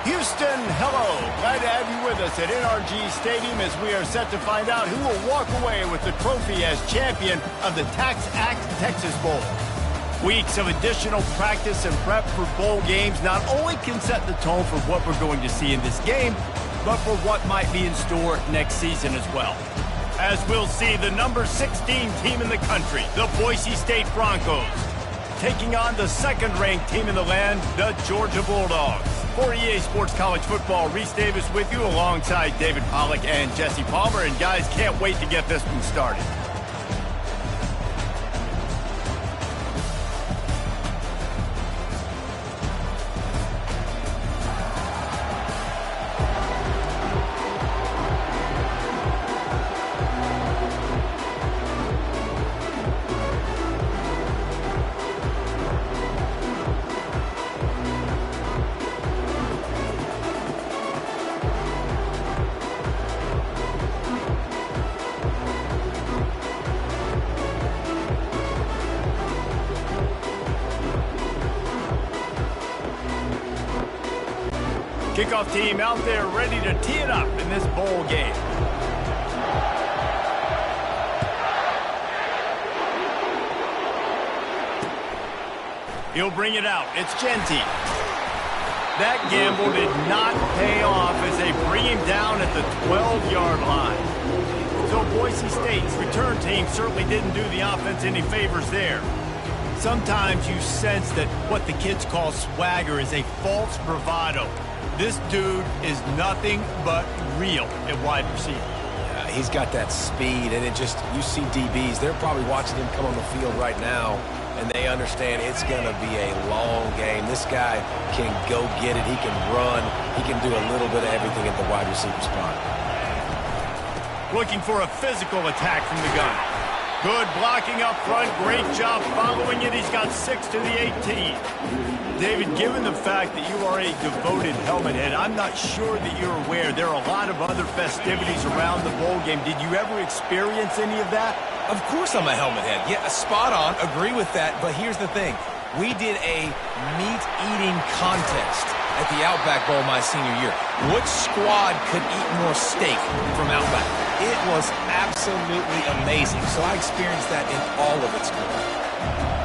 Houston, hello. Glad to have you with us at NRG Stadium as we are set to find out who will walk away with the trophy as champion of the Tax Act Texas Bowl. Weeks of additional practice and prep for bowl games not only can set the tone for what we're going to see in this game, but for what might be in store next season as well. As we'll see the number 16 team in the country, the Boise State Broncos, taking on the second-ranked team in the land, the Georgia Bulldogs. For EA Sports College Football, Reese Davis with you alongside David Pollack and Jesse Palmer. And guys, can't wait to get this one started. Kickoff team out there ready to tee it up in this bowl game. He'll bring it out. It's Genty. That gamble did not pay off as they bring him down at the 12-yard line. So Boise State's return team certainly didn't do the offense any favors there. Sometimes you sense that what the kids call swagger is a false bravado. This dude is nothing but real at wide receiver. Yeah, he's got that speed, and it just, you see DBs, they're probably watching him come on the field right now, and they understand it's going to be a long game. This guy can go get it. He can run. He can do a little bit of everything at the wide receiver spot. Looking for a physical attack from the gun. Good blocking up front. Great job following it. He's got 6 to the 18. David, given the fact that you are a devoted helmet head, I'm not sure that you're aware there are a lot of other festivities around the bowl game. Did you ever experience any of that? Of course I'm a helmet head. Yeah, spot on. Agree with that. But here's the thing. We did a meat-eating contest at the Outback Bowl my senior year. Which squad could eat more steak from Outback? It was absolutely amazing. So I experienced that in all of its glory.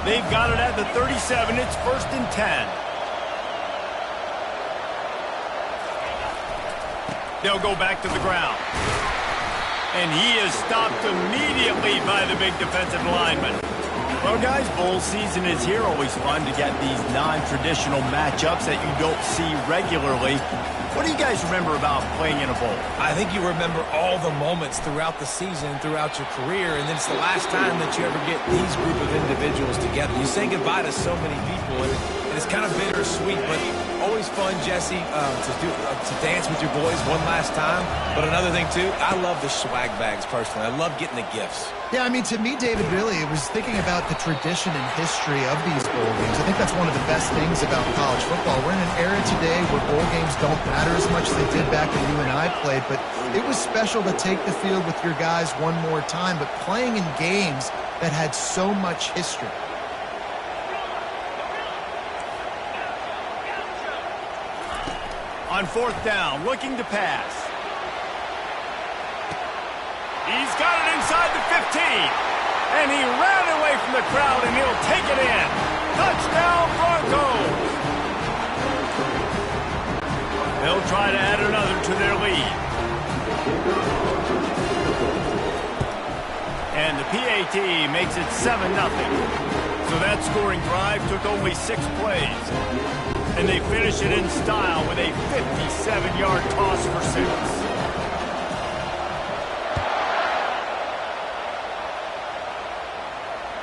They've got it at the 37. It's 1st and 10. They'll go back to the ground. And he is stopped immediately by the big defensive lineman. Well, guys, bowl season is here. Always fun to get these non-traditional matchups that you don't see regularly. What do you guys remember about playing in a bowl? I think you remember all the moments throughout the season, throughout your career, and then it's the last time that you ever get these group of individuals together. You say goodbye to so many people, and it's kind of bittersweet, but always fun, Jesse, to dance with your boys one last time. But another thing, too, I love the swag bags, personally. I love getting the gifts. Yeah, I mean, to me, David, really, it was thinking about the tradition and history of these bowl games. I think that's one of the best things about college football. We're in an era today where bowl games don't matter as much as they did back when you and I played, but it was special to take the field with your guys one more time, but playing in games that had so much history. On 4th down, looking to pass. He's got it inside the 15. And he ran away from the crowd, and he'll take it in. Touchdown, Broncos! They'll try to add another to their lead. And the PAT makes it 7-0. So that scoring drive took only 6 plays. And they finish it in style with a 57-yard toss for 6.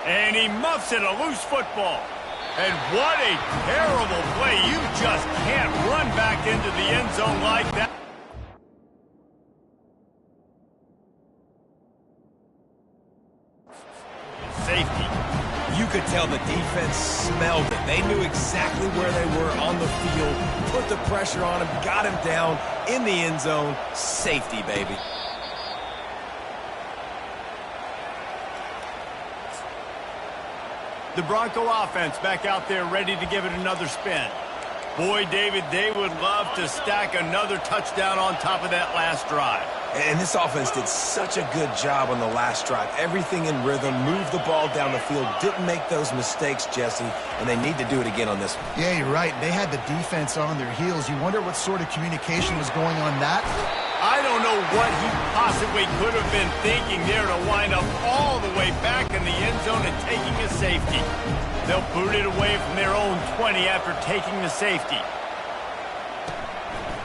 And he muffs it, a loose football. And what a terrible play. You just can't run back into the end zone like that. Safety. You could tell the defense smelled it. They knew exactly where they were on the field, put the pressure on him, got him down in the end zone. Safety, baby. The Bronco offense back out there ready to give it another spin. Boy, David, they would love to stack another touchdown on top of that last drive. And this offense did such a good job on the last drive. Everything in rhythm, moved the ball down the field, didn't make those mistakes, Jesse, and they need to do it again on this one. Yeah, you're right. They had the defense on their heels. You wonder what sort of communication was going on that. I don't know what he possibly could have been thinking there to wind up all the way back in the end zone and taking a safety. They'll boot it away from their own 20 after taking the safety.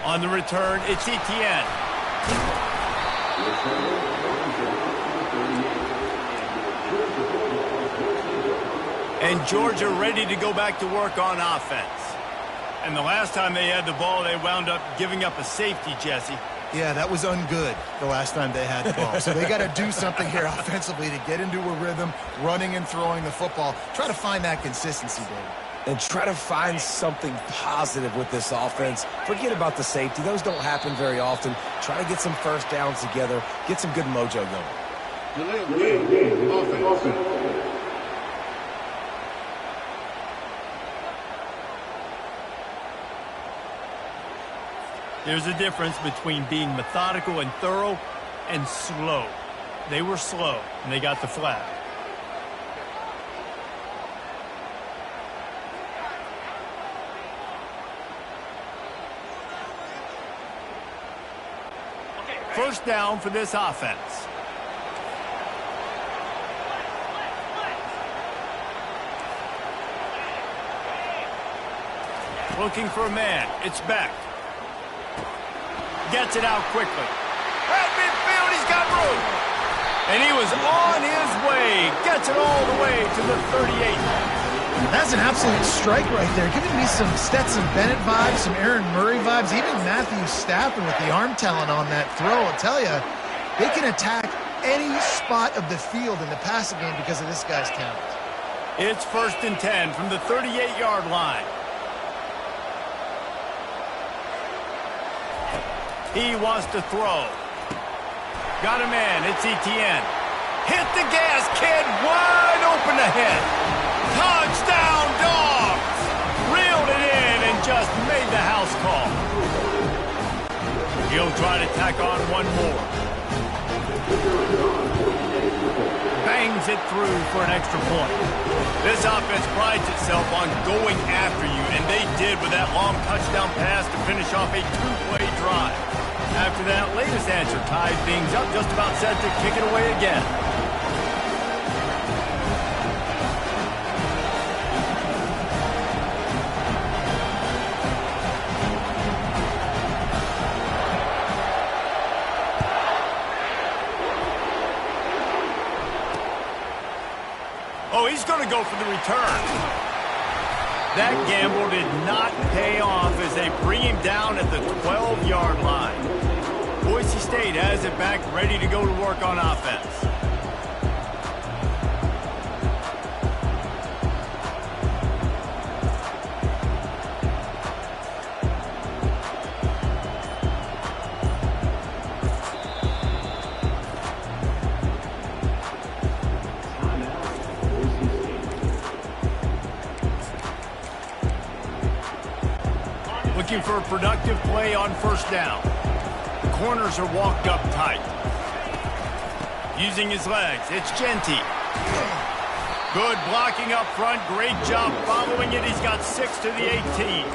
On the return, it's Etienne. And Georgia ready to go back to work on offense. And the last time they had the ball, they wound up giving up a safety, Jesse. Yeah, that was ungood the last time they had the ball. So they got to do something here offensively to get into a rhythm, running and throwing the football. Try to find that consistency, David. And try to find something positive with this offense. Forget about the safety. Those don't happen very often. Try to get some first downs together. Get some good mojo going. There's a difference between being methodical and thorough and slow. They were slow, and they got the flag. First down for this offense. Looking for a man. It's Beck. Gets it out quickly. At midfield, he's got room. And he was on his way. Gets it all the way to the 38. That's an absolute strike right there. Giving me some Stetson Bennett vibes, some Aaron Murray vibes, even Matthew Stafford with the arm talent on that throw. I'll tell you, they can attack any spot of the field in the passing game because of this guy's talent. It's 1st and 10 from the 38-yard line. He wants to throw. Got a man. It's Etienne. Hit the gas, kid. Wide open ahead. Touchdown, Dogs! Reeled it in and just made the house call. He'll try to tack on one more. Bangs it through for an extra point. This offense prides itself on going after you, and they did with that long touchdown pass to finish off a two-play drive. After that latest answer tied things up, just about set to kick it away again. Oh, he's going to go for the return. That gamble did not pay off as they bring him down at the 12-yard line. Boise State has it back, ready to go to work on offense. Looking for a productive play on first down. The corners are walked up tight. Using his legs, it's Genty. Good blocking up front. Great job following it. He's got 6 to the 18.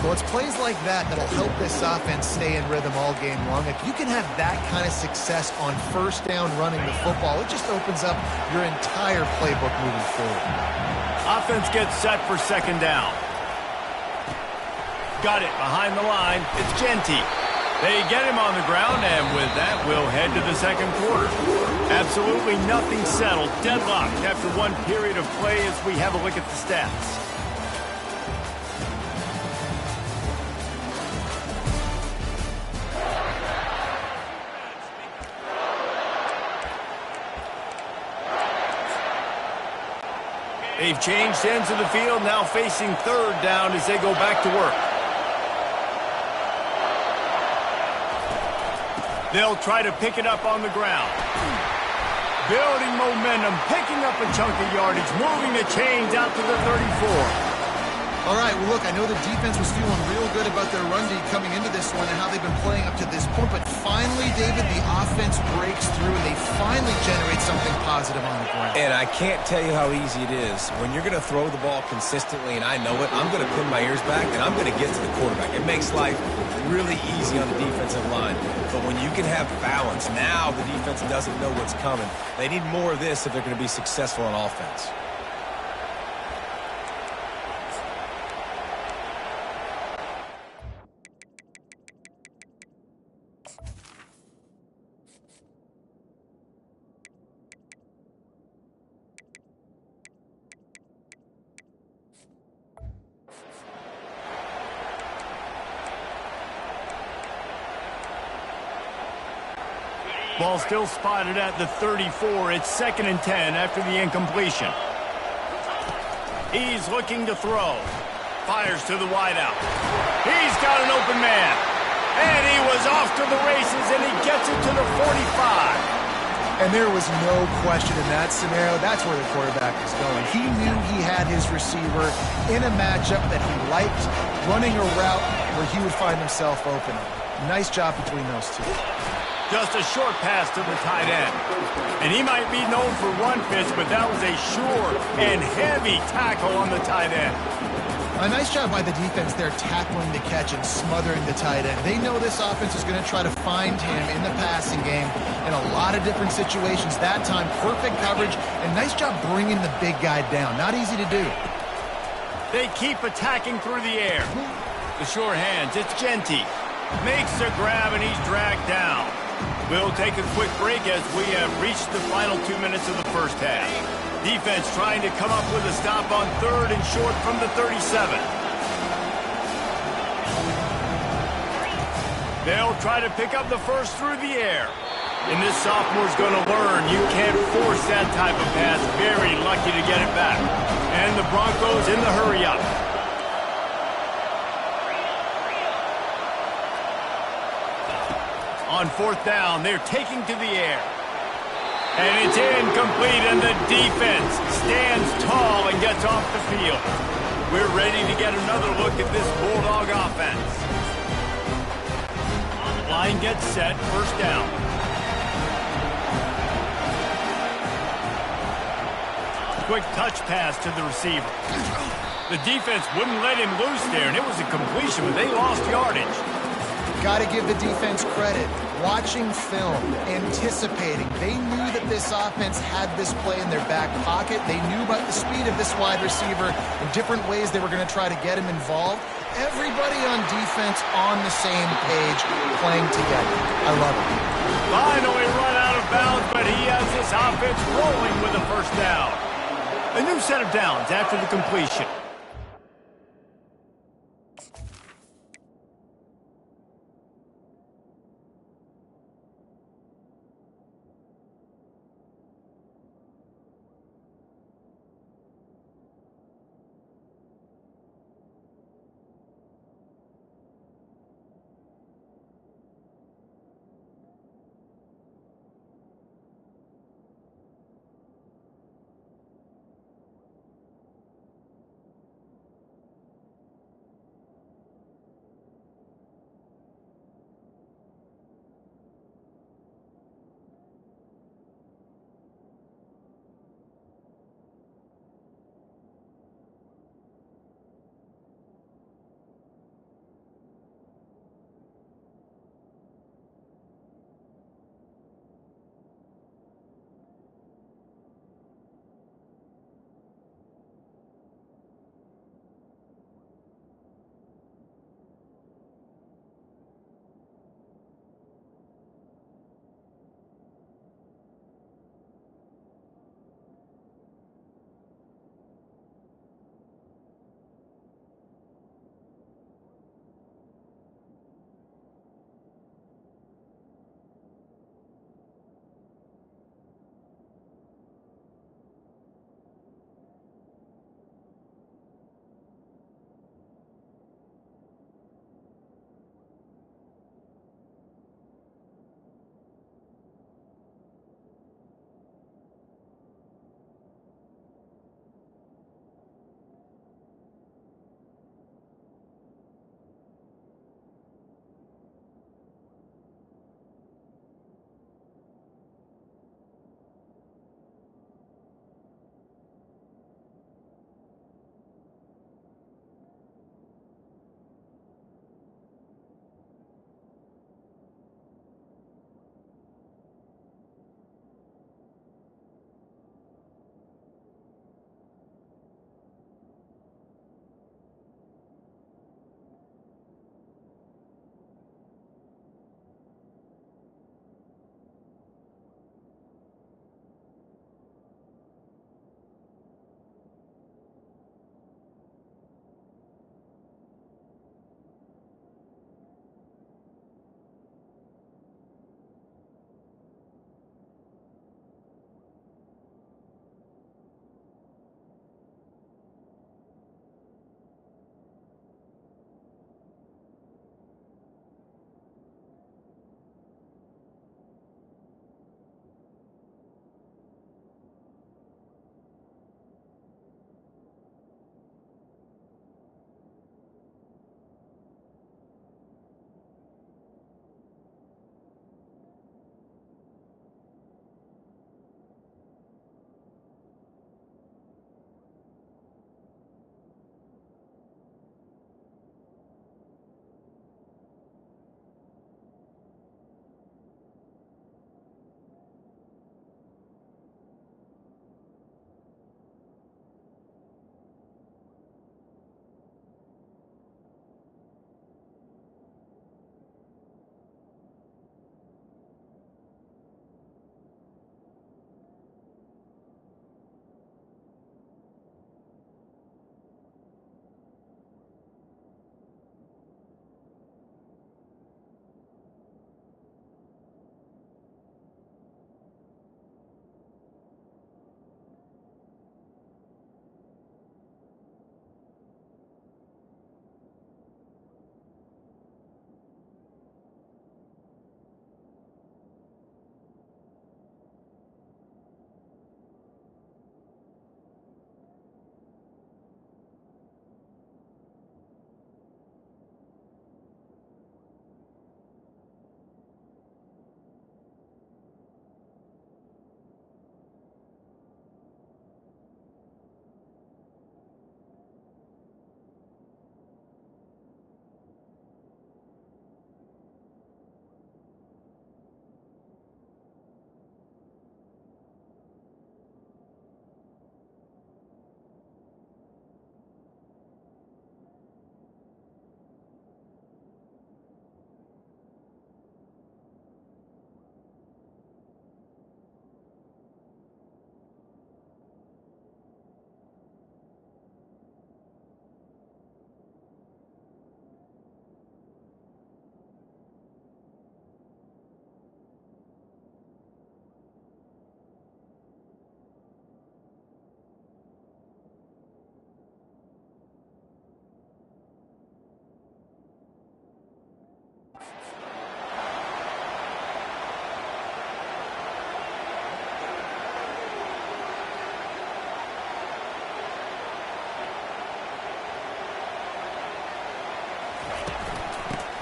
Well, it's plays like that that'll help this offense stay in rhythm all game long. If you can have that kind of success on first down running the football, it just opens up your entire playbook moving forward. Offense gets set for second down. Got it behind the line. It's Genty. They get him on the ground, and with that, we'll head to the second quarter. Absolutely nothing settled. Deadlocked after one period of play as we have a look at the stats. They've changed ends of the field, now facing third down as they go back to work. They'll try to pick it up on the ground. Building momentum, picking up a chunk of yardage, moving the chains out to the 34. All right, well, look, I know the defense was feeling real good about their run D coming into this one and how they've been playing up to this point, but finally, David, the offense breaks through and they finally generate something positive on the ground. And I can't tell you how easy it is. When you're going to throw the ball consistently, and I know it, I'm going to pin my ears back, and I'm going to get to the quarterback. It makes life really easy on the defensive line. But when you can have balance, now the defense doesn't know what's coming. They need more of this if they're going to be successful on offense. Ball still spotted at the 34. It's 2nd and 10 after the incompletion. He's looking to throw. Fires to the wideout. He's got an open man. And he was off to the races, and he gets it to the 45. And there was no question in that scenario. That's where the quarterback was going. He knew he had his receiver in a matchup that he liked, running a route where he would find himself open. Nice job between those two. Just a short pass to the tight end. And he might be known for run fits, but that was a sure and heavy tackle on the tight end. A nice job by the defense there tackling the catch and smothering the tight end. They know this offense is going to try to find him in the passing game in a lot of different situations. That time, perfect coverage, and nice job bringing the big guy down. Not easy to do. They keep attacking through the air. The sure hands, it's Genty. Makes the grab, and he's dragged down. We'll take a quick break as we have reached the final 2 minutes of the first half. Defense trying to come up with a stop on 3rd and short from the 37. They'll try to pick up the first through the air. And this sophomore's going to learn you can't force that type of pass. Very lucky to get it back. And the Broncos in the hurry-up. On 4th down, they're taking to the air. And it's incomplete, and the defense stands tall and gets off the field. We're ready to get another look at this Bulldog offense. Line gets set, 1st down. Quick touch pass to the receiver. The defense wouldn't let him loose there, and it was a completion, but they lost yardage. Got to give the defense credit. Watching film, anticipating. They knew that this offense had this play in their back pocket. They knew about the speed of this wide receiver and different ways they were going to try to get him involved. Everybody on defense on the same page, playing together. I love it. Finally run out of bounds, but he has this offense rolling with a 1st down. A new set of downs after the completion.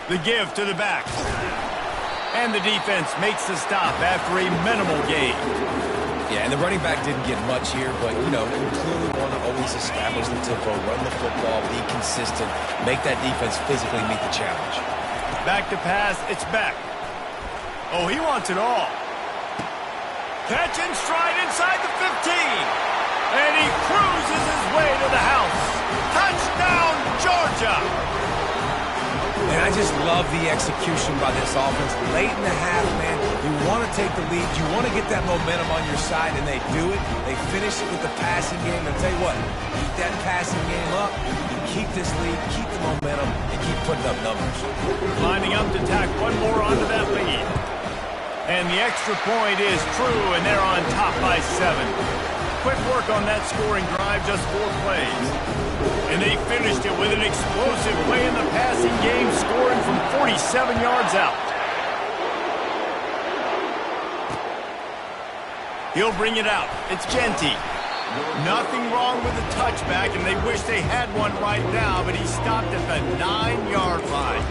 The give to the back. And the defense makes the stop after a minimal gain. Yeah, and the running back didn't get much here, but, you clearly want to always establish the tempo, run the football, be consistent, make that defense physically meet the challenge. Back to pass, it's back. Oh, he wants it all. Catch in stride inside the 15. And he cruises his way to the house. Touchdown, Georgia! And I just love the execution by this offense. Late in the half, man, you want to take the lead. You want to get that momentum on your side, and they do it. They finish it with the passing game. And I'll tell you what, keep that passing game up, you keep this lead, keep the momentum, and keep putting up numbers. Lining up to tack one more onto that lead. And the extra point is true, and they're on top by 7. Quick work on that scoring drive, just 4 plays. And they finished it with an explosive play in the passing game, scoring from 47 yards out. He'll bring it out. It's Genty. Nothing wrong with the touchback, and they wish they had one right now, but he stopped at the 9-yard line.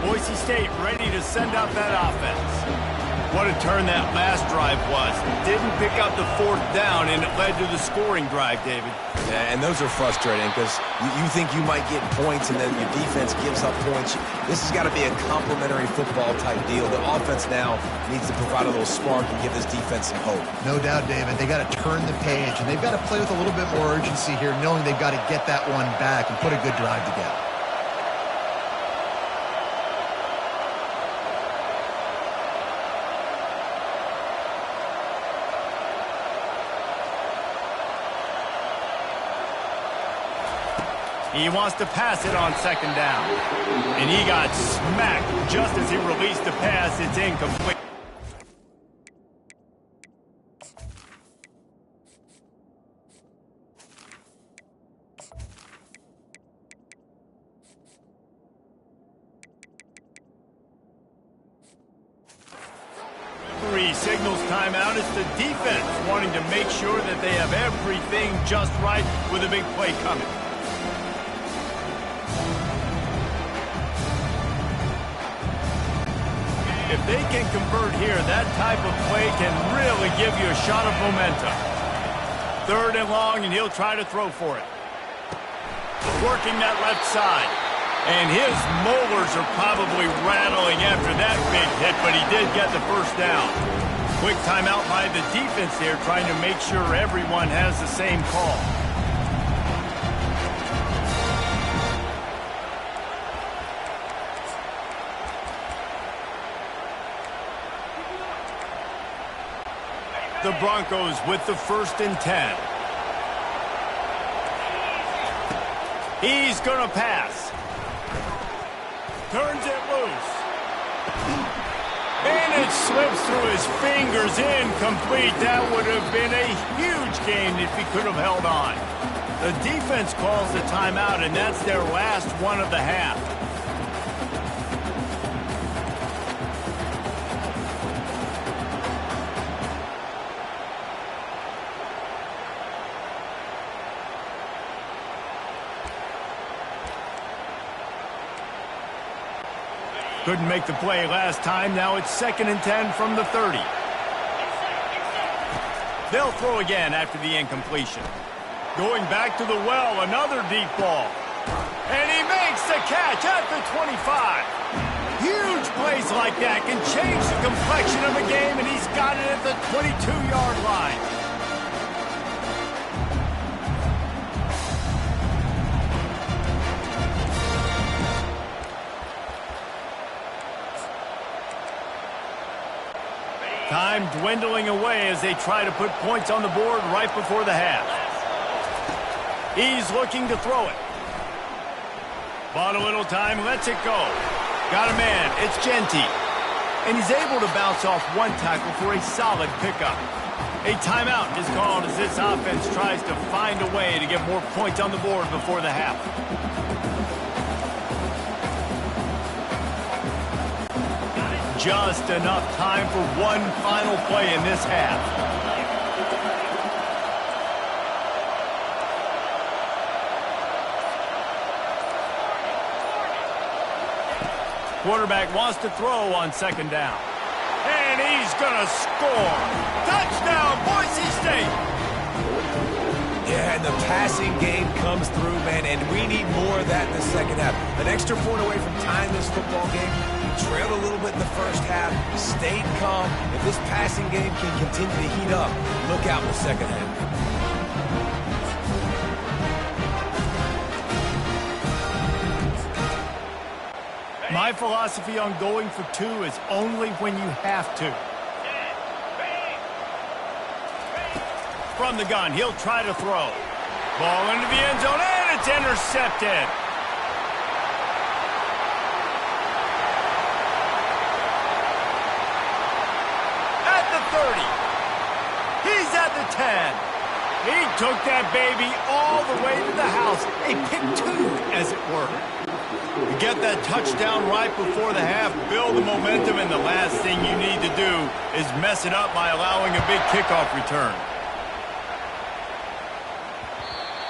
Boise State ready to send out that offense. What a turn that last drive was. Didn't pick up the 4th down, and it led to the scoring drive, David. Yeah, and those are frustrating because you think you might get points, and then your defense gives up points. This has got to be a complementary football type deal. The offense now needs to provide a little spark and give this defense some hope. No doubt, David. They got to turn the page, and they've got to play with a little bit more urgency here, knowing they've got to get that one back and put a good drive together. He wants to pass it on 2nd down. And he got smacked just as he released the pass. It's incomplete. Referee signals timeout. It's the defense wanting to make sure that they have everything just right with a big play coming. If they can convert here, that type of play can really give you a shot of momentum. 3rd and long, and he'll try to throw for it. Working that left side. And his molars are probably rattling after that big hit, but he did get the 1st down. Quick timeout by the defense here, trying to make sure everyone has the same call. The Broncos with the 1st and 10. He's going to pass. Turns it loose. And it slips through his fingers, incomplete. That would have been a huge gain if he could have held on. The defense calls the timeout, and that's their last one of the half. Couldn't make the play last time. Now it's 2nd and 10 from the 30. They'll throw again after the incompletion. Going back to the well, another deep ball. And he makes the catch at the 25. Huge plays like that can change the complexion of a game, and he's got it at the 22-yard line. Time dwindling away as they try to put points on the board right before the half. He's looking to throw it. Bought a little time, lets it go. Got a man, it's Genty. And he's able to bounce off one tackle for a solid pickup. A timeout is called as this offense tries to find a way to get more points on the board before the half. Just enough time for one final play in this half. Quarterback wants to throw on second down. And he's going to score. Touchdown, Boise State. Yeah, and the passing game comes through, man, and we need more of that in the second half. An extra point away from tying this football game. Trailed a little bit in the first half, stayed calm. If this passing game can continue to heat up, look out in the second half. My philosophy on going for two is only when you have to. From the gun, he'll try to throw. Ball into the end zone, and it's intercepted. At the 30. He's at the 10. He took that baby all the way to the house. A pick two, as it were. You get that touchdown right before the half, build the momentum, and the last thing you need to do is mess it up by allowing a big kickoff return.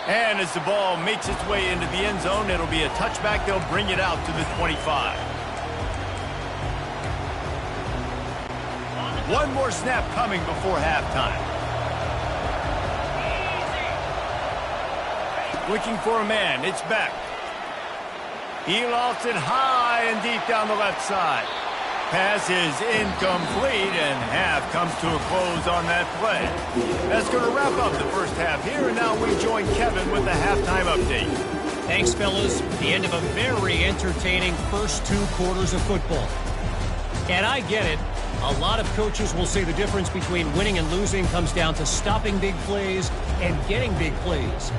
And as the ball makes its way into the end zone, it'll be a touchback. They'll bring it out to the 25. One more snap coming before halftime. Looking for a man. It's Beck. He lofts it high and deep down the left side. Pass is incomplete, and half comes to a close on that play. That's going to wrap up the first half here, and now we join Kevin with the halftime update. Thanks, fellas. The end of a very entertaining first two quarters of football. And I get it. A lot of coaches will say the difference between winning and losing comes down to stopping big plays and getting big plays.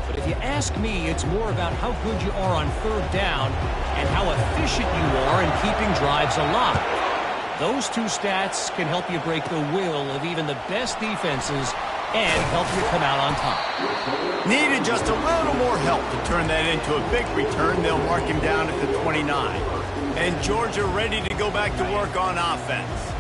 But if you ask me, it's more about how good you are on third down and how efficient you are in keeping drives alive. Those two stats can help you break the will of even the best defenses and help you come out on top. Needed just a little more help to turn that into a big return. They'll mark him down at the 29. And Georgia ready to go back to work on offense.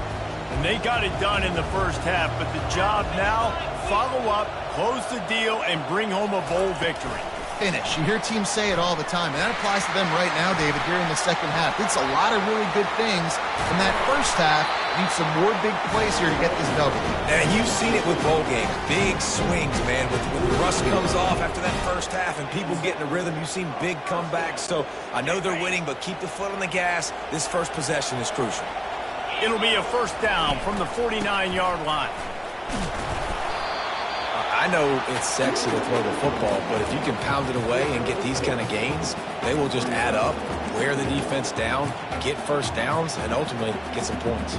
And they got it done in the first half, but the job now, follow up, close the deal, and bring home a bowl victory. Finish. You hear teams say it all the time, and that applies to them right now, David, here in the second half. It's a lot of really good things in that first half. Need some more big plays here to get this double. And you've seen it with bowl games. Big swings, man. When the rust comes off after that first half and people get in the rhythm, you've seen big comebacks. So I know they're winning, but keep the foot on the gas. This first possession is crucial. It'll be a first down from the 49-yard line. I know it's sexy to throw the football, but if you can pound it away and get these kind of gains, they will just add up, wear the defense down, get first downs, and ultimately get some points.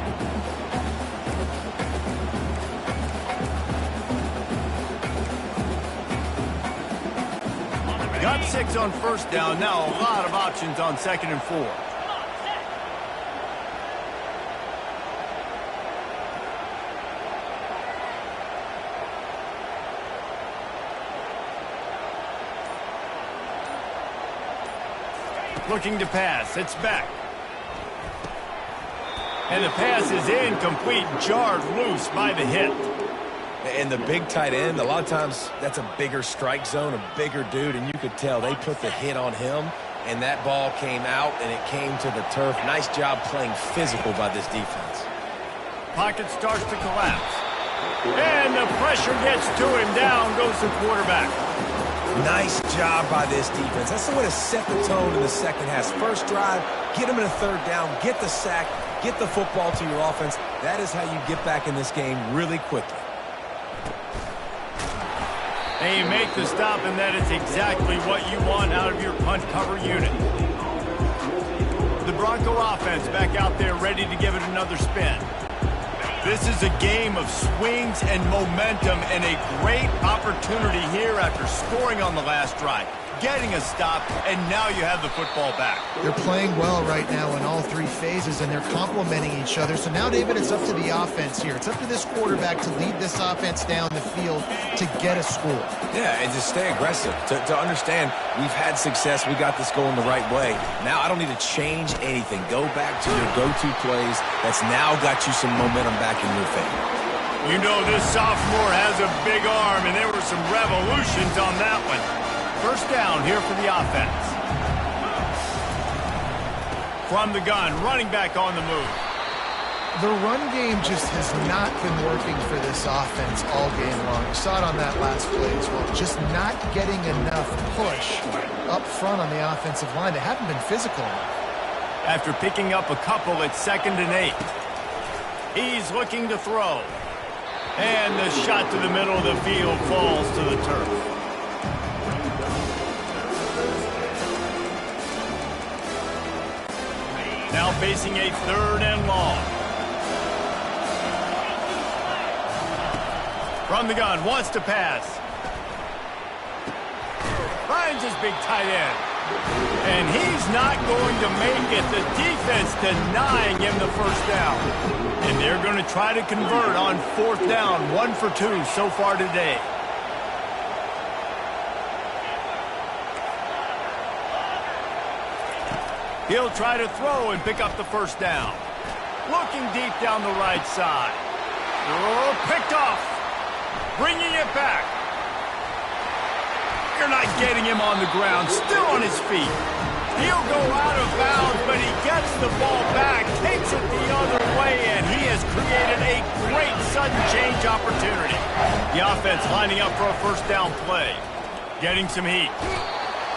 Got 6 on first down. Now a lot of options on 2nd and 4. Looking to pass. It's back. And the pass is incomplete, jarred loose by the hit. And the big tight end, a lot of times that's a bigger strike zone, a bigger dude, and you could tell they put the hit on him, and that ball came out, and it came to the turf. Nice job playing physical by this defense. Pocket starts to collapse. And the pressure gets to him. Down goes the quarterback. Nice job by this defense. That's the way to set the tone in the second half. First drive, get them in a third down, get the sack, get the football to your offense. That is how you get back in this game really quickly. They make the stop, and that is exactly what you want out of your punt cover unit. The Bronco offense back out there ready to give it another spin. This is a game of swings and momentum, and a great opportunity here after scoring on the last drive, getting a stop, and now you have the football back. They're playing well right now in all three phases, and they're complementing each other. So now, David, it's up to the offense here. It's up to this quarterback to lead this offense down the field to get a score. Yeah, and to stay aggressive, to understand we've had success, we got this going the right way. Now I don't need to change anything. Go back to your go-to plays. That's now got you some momentum back in your favor. You know this sophomore has a big arm, and there were some revolutions on that one. First down here for the offense. From the gun, running back on the move. The run game just has not been working for this offense all game long. You saw it on that last play as well. Just not getting enough push up front on the offensive line. They haven't been physical enough. After picking up a couple at 2nd and 8. He's looking to throw. And the shot to the middle of the field falls to the turf. Now facing a 3rd and long. From the gun, wants to pass. Finds his big tight end. And he's not going to make it. The defense denying him the first down. And they're going to try to convert on 4th down. 1 for 2 so far today. He'll try to throw and pick up the first down. Looking deep down the right side. Oh, picked off. Bringing it back. You're not getting him on the ground. Still on his feet. He'll go out of bounds, but he gets the ball back. Takes it the other way, and he has created a great sudden change opportunity. The offense lining up for a first down play. Getting some heat.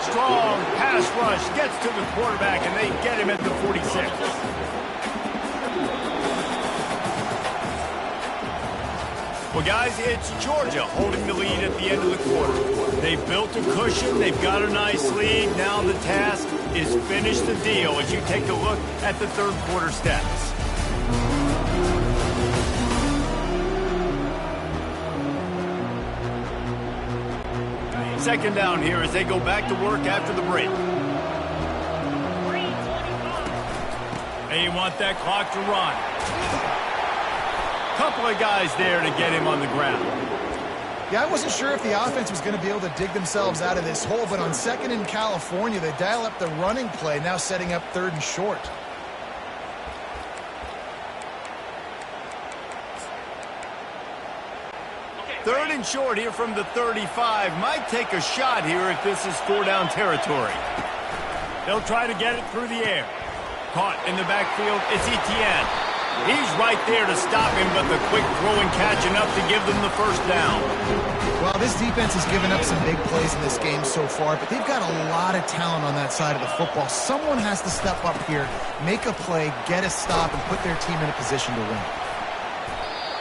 Strong pass rush. Gets to the quarterback, and they get him at the 46. Well, guys, it's Georgia holding the lead at the end of the quarter. They've built a cushion. They've got a nice lead. Now the task is finish the deal as you take a look at the 3rd quarter stats. Second down here as they go back to work after the break. They want that clock to run. Couple of guys there to get him on the ground. Yeah, I wasn't sure if the offense was going to be able to dig themselves out of this hole, but on 2nd in California, they dial up the running play, now setting up 3rd and short. Third and short here from the 35. Might take a shot here if this is 4-down territory. They'll try to get it through the air. Caught in the backfield, it's Etienne. He's right there to stop him, but the quick throw and catch enough to give them the first down. Well, this defense has given up some big plays in this game so far, but they've got a lot of talent on that side of the football. Someone has to step up here, make a play, get a stop, and put their team in a position to win.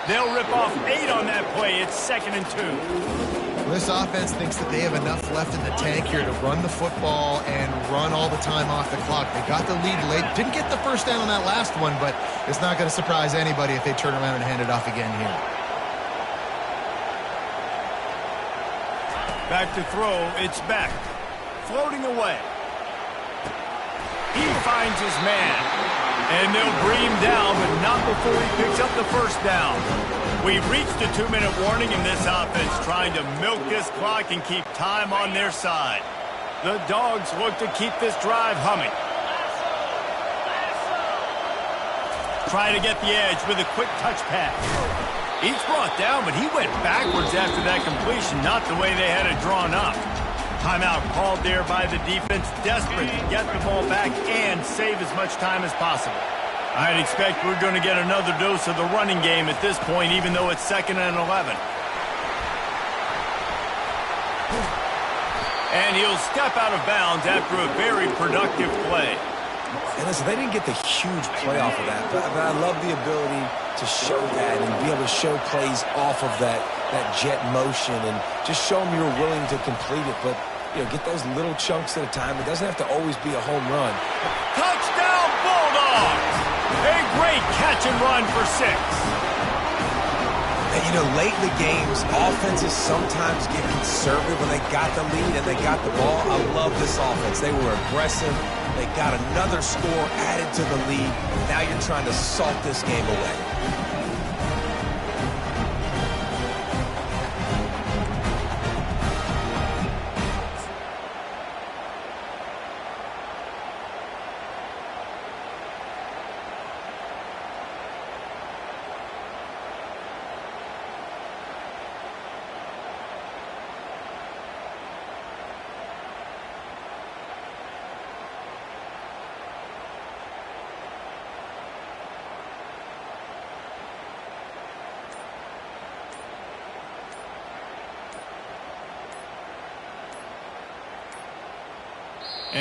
They'll rip off 8 on that play. It's 2nd and 2. This offense thinks that they have enough left in the tank here to run the football and run all the time off the clock. They got the lead late. Didn't get the first down on that last one, but it's not going to surprise anybody if they turn around and hand it off again here. Back to throw. It's back. Floating away. He finds his man. And they'll bring him down, but not before he picks up the first down. We've reached a 2-minute warning in this offense, trying to milk this clock and keep time on their side. The Dogs look to keep this drive humming. Trying to get the edge with a quick touch pass. He's brought down, but he went backwards after that completion, not the way they had it drawn up. Timeout called there by the defense, desperate to get the ball back and save as much time as possible. I'd expect we're going to get another dose of the running game at this point, even though it's 2nd and 11. And he'll step out of bounds after a very productive play. And listen, they didn't get the huge play off of that, but I love the ability to show that and be able to show plays off of that jet motion and just show them you're willing to complete it. But, you know, get those little chunks at a time. It doesn't have to always be a home run. Touchdown, Bulldogs! A great catch and run for 6. And, you know, late in the games, offenses sometimes get conservative when they got the lead and they got the ball. I love this offense. They were aggressive. They got another score added to the lead. Now you're trying to salt this game away.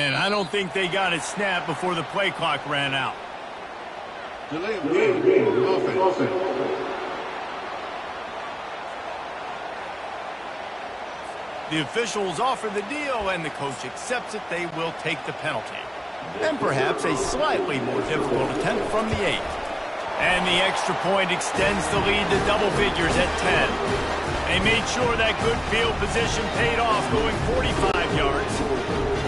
And I don't think they got it snapped before the play clock ran out. Delay of game. Offense. The officials offer the deal, and the coach accepts it. They will take the penalty. And perhaps a slightly more difficult attempt from the 8. And the extra point extends the lead to double figures at 10. They made sure that good field position paid off, going 45 yards.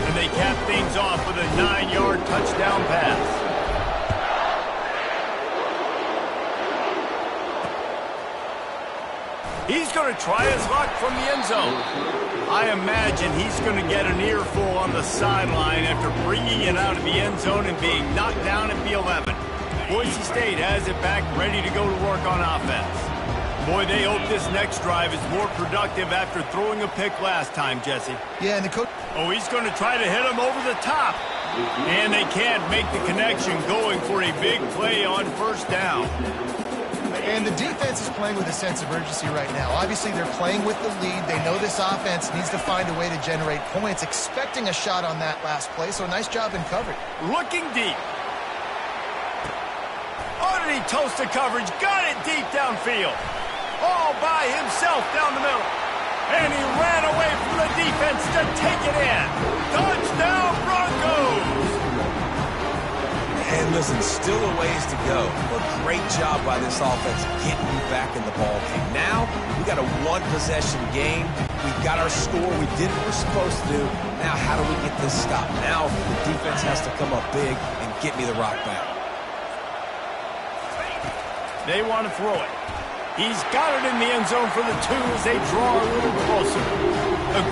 And they capped things off with a 9-yard touchdown pass. He's going to try his luck from the end zone. I imagine he's going to get an earful on the sideline after bringing it out of the end zone and being knocked down at the 11. Boise State has it back, ready to go to work on offense. Boy, they hope this next drive is more productive after throwing a pick last time, Jesse. Yeah, and the coach... Oh, he's going to try to hit him over the top. And they can't make the connection, going for a big play on first down. And the defense is playing with a sense of urgency right now. Obviously, they're playing with the lead. They know this offense needs to find a way to generate points, expecting a shot on that last play, so nice job in coverage. Looking deep. Oh, did he toast the coverage? Got it deep downfield. All by himself down the middle. And he ran away from the defense to take it in. Touchdown, Broncos! And listen, still a ways to go. A great job by this offense getting you back in the ball game. Now, we got a one-possession game. We've got our score. We did what we're supposed to do. Now, how do we get this stopped? Now, the defense has to come up big and get me the rock back. They want to throw it. He's got it in the end zone for the 2 as they draw a little closer.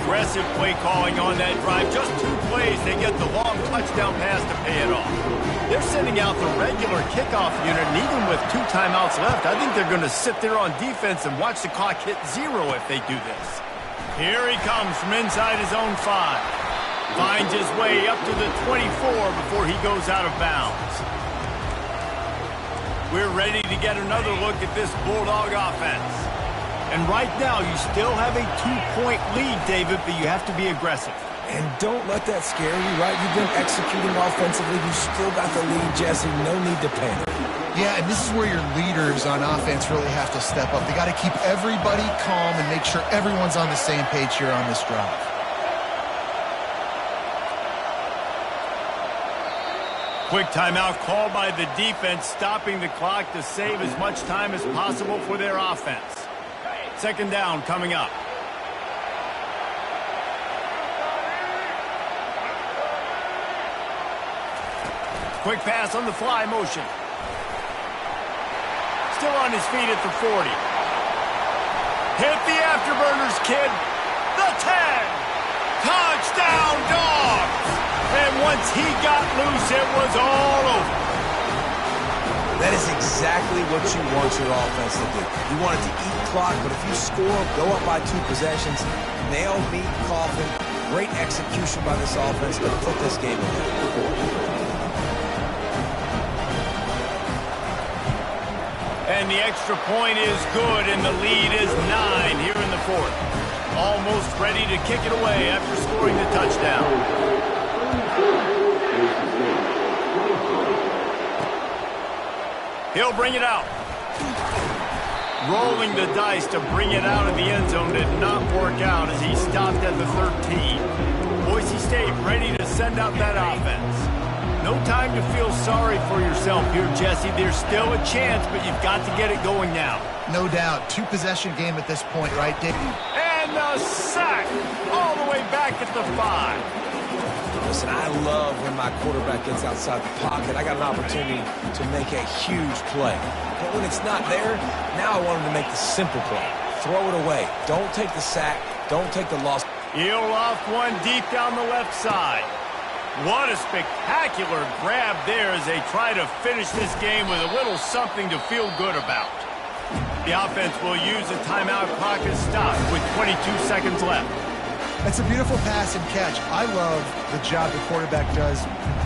Aggressive play calling on that drive. Just 2 plays, they get the long touchdown pass to pay it off. They're sending out the regular kickoff unit, and even with 2 timeouts left, I think they're going to sit there on defense and watch the clock hit 0 if they do this. Here he comes from inside his own 5. Finds his way up to the 24 before he goes out of bounds. We're ready to get another look at this Bulldog offense. And right now, you still have a 2-point lead, David, but you have to be aggressive. And don't let that scare you, right? You've been executing offensively. You still got the lead, Jesse. No need to panic. Yeah, and this is where your leaders on offense really have to step up. They got to keep everybody calm and make sure everyone's on the same page here on this drive. Quick timeout called by the defense, stopping the clock to save as much time as possible for their offense. Second down coming up. Quick pass on the fly motion. Still on his feet at the 40. Hit the afterburners, kid. The 10. Touchdown, Dogs. And once he got loose, it was all over. That is exactly what you want your offense to do. You want it to eat clock, but if you score, go up by 2 possessions, nail, meet, coffin. Great execution by this offense to put this game away. And the extra point is good, and the lead is 9 here in the 4th. Almost ready to kick it away after scoring the touchdown. He'll bring it out. Rolling the dice to bring it out of the end zone did not work out as he stopped at the 13. Boise State ready to send out that offense. No time to feel sorry for yourself here, Jesse. There's still a chance, but you've got to get it going now. No doubt. 2-possession game at this point, right, Dave? And the sack all the way back at the 5. Listen, I love when my quarterback gets outside the pocket. I got an opportunity to make a huge play. But when it's not there, now I want him to make the simple play. Throw it away. Don't take the sack. Don't take the loss. He'll loft one deep down the left side. What a spectacular grab there as they try to finish this game with a little something to feel good about. The offense will use a timeout clock as stopped with 22 seconds left. It's a beautiful pass and catch. I love the job the quarterback does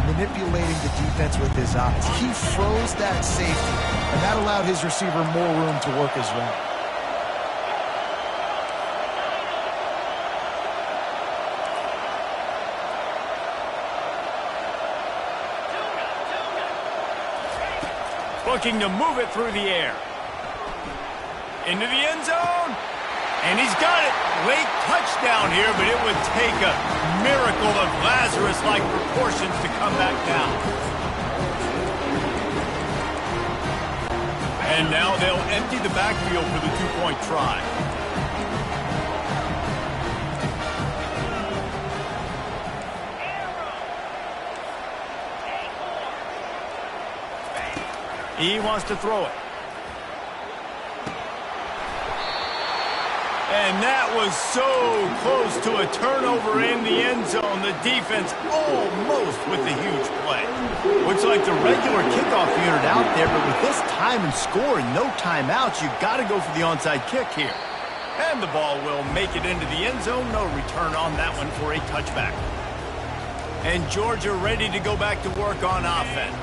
manipulating the defense with his eyes. He froze that safety, and that allowed his receiver more room to work his route. Looking to move it through the air. Into the end zone. And he's got it. Late touchdown here, but it would take a miracle of Lazarus-like proportions to come back down. And now they'll empty the backfield for the two-point try. He wants to throw it. And that was so close to a turnover in the end zone. The defense almost with the huge play. Looks like the regular kickoff unit out there, but with this time and score and no timeouts, you've got to go for the onside kick here. And the ball will make it into the end zone. No return on that one for a touchback. And Georgia ready to go back to work on offense.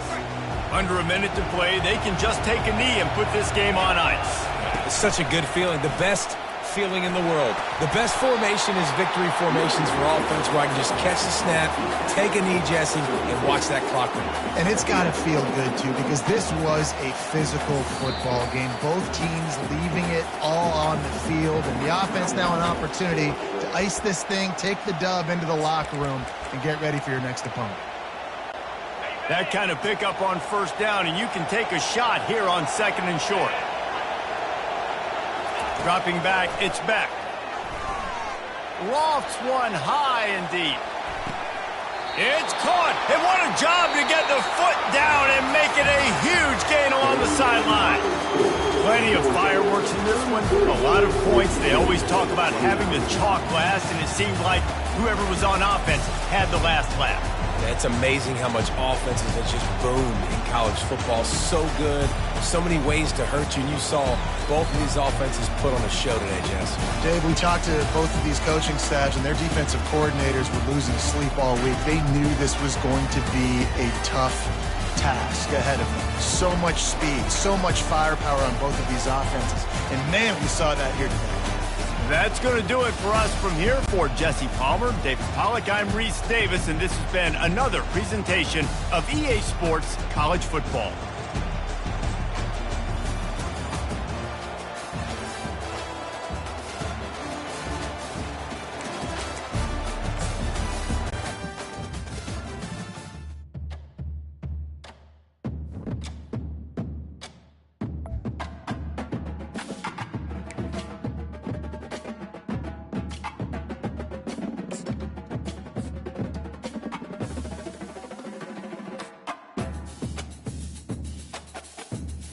Under a minute to play, they can just take a knee and put this game on ice. It's such a good feeling. The best feeling in the world. The best formation is victory formations for offense, where I can just catch the snap, take a knee, Jesse, and watch that clock run. And it's got to feel good, too, because this was a physical football game. Both teams leaving it all on the field, and the offense now an opportunity to ice this thing, take the dub into the locker room, and get ready for your next opponent. That kind of pickup on first down, and you can take a shot here on second and short. Dropping back, it's Beck. Lofts one high and deep. It's caught, and what a job to get the foot down and make it a huge gain along the sideline. Plenty of fireworks in this one, a lot of points. They always talk about having the chalk last, and it seemed like whoever was on offense had the last laugh. It's amazing how much offenses have just boomed in college football. So good, so many ways to hurt you, and you saw both of these offenses put on a show today, Jess. Dave, we talked to both of these coaching staffs, and their defensive coordinators were losing sleep all week. They knew this was going to be a tough task ahead of them. So much speed, so much firepower on both of these offenses. And, man, we saw that here today. That's going to do it for us from here. For Jesse Palmer, David Pollack, I'm Reese Davis, and this has been another presentation of EA Sports College Football.